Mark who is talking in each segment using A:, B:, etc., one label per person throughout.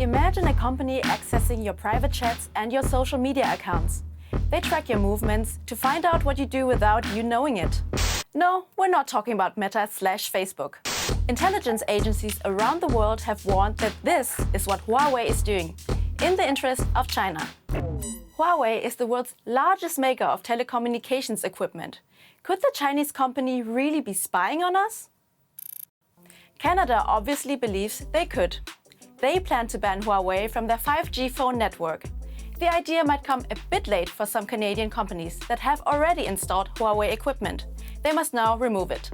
A: Imagine a company accessing your private chats and your social media accounts. They track your movements to find out what you do without you knowing it. No, we're not talking about Meta/Facebook. Intelligence agencies around the world have warned that this is what Huawei is doing, in the interest of China. Huawei is the world's largest maker of telecommunications equipment. Could the Chinese company really be spying on us? Canada obviously believes they could. They plan to ban Huawei from their 5G phone network. The idea might come a bit late for some Canadian companies that have already installed Huawei equipment. They must now remove it.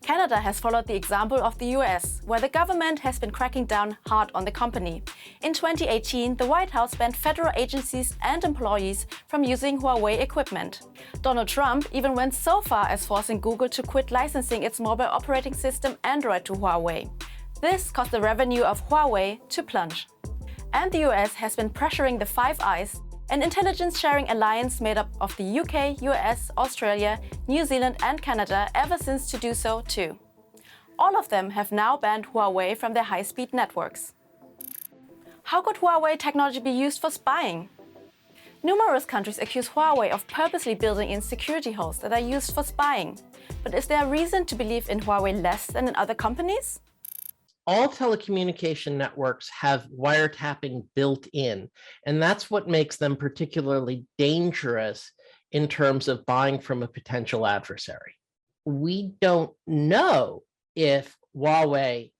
A: Canada has followed the example of the US, where the government has been cracking down hard on the company. In 2018, the White House banned federal agencies and employees from using Huawei equipment. Donald Trump even went so far as forcing Google to quit licensing its mobile operating system Android to Huawei. This caused the revenue of Huawei to plunge. And the US has been pressuring the Five Eyes, an intelligence-sharing alliance made up of the UK, US, Australia, New Zealand and Canada ever since to do so too. All of them have now banned Huawei from their high-speed networks. How could Huawei technology be used for spying? Numerous countries accuse Huawei of purposely building in security holes that are used for spying. But is there a reason to believe in Huawei less than in other companies?
B: All telecommunication networks have wiretapping built in, and that's what makes them particularly dangerous in terms of buying from a potential adversary. We don't know if Huawei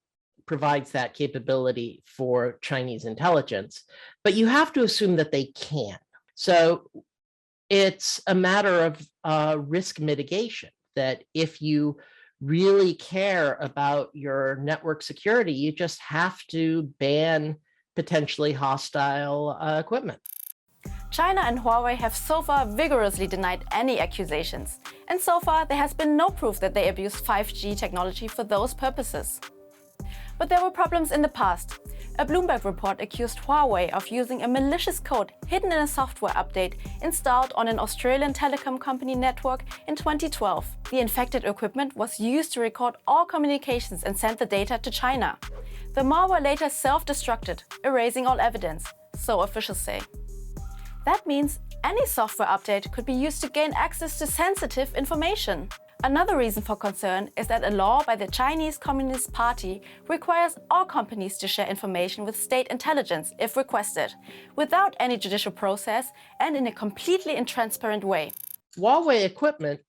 B: provides that capability for Chinese intelligence, but you have to assume that they can. So it's a matter of risk mitigation, that if you really care about your network security, you just have to ban potentially hostile equipment.
A: China and Huawei have so far vigorously denied any accusations. And so far, there has been no proof that they abused 5G technology for those purposes. But there were problems in the past. A Bloomberg report accused Huawei of using a malicious code hidden in a software update installed on an Australian telecom company network in 2012. The infected equipment was used to record all communications and send the data to China. The malware later self-destructed, erasing all evidence, so officials say. That means any software update could be used to gain access to sensitive information. Another reason for concern is that a law by the Chinese Communist Party requires all companies to share information with state intelligence if requested, without any judicial process and in a completely intransparent way.
B: Huawei equipment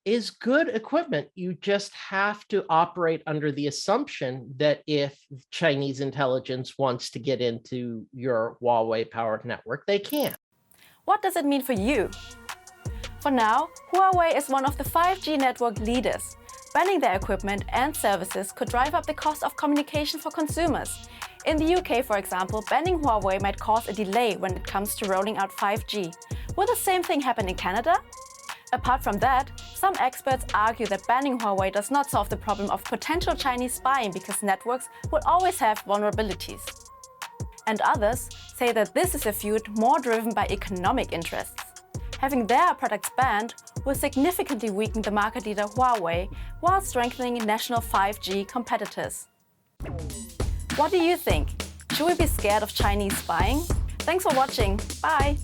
B: is good equipment. You just have to operate under the assumption that if Chinese intelligence wants to get into your Huawei-powered network, they can.
A: What does it mean for you? For now, Huawei is one of the 5G network leaders. Banning their equipment and services could drive up the cost of communication for consumers. In the UK, for example, banning Huawei might cause a delay when it comes to rolling out 5G. Will the same thing happen in Canada? Apart from that, some experts argue that banning Huawei does not solve the problem of potential Chinese spying because networks will always have vulnerabilities. And others say that this is a feud more driven by economic interests. Having their products banned will significantly weaken the market leader Huawei while strengthening national 5G competitors. What do you think? Should we be scared of Chinese spying? Thanks for watching. Bye!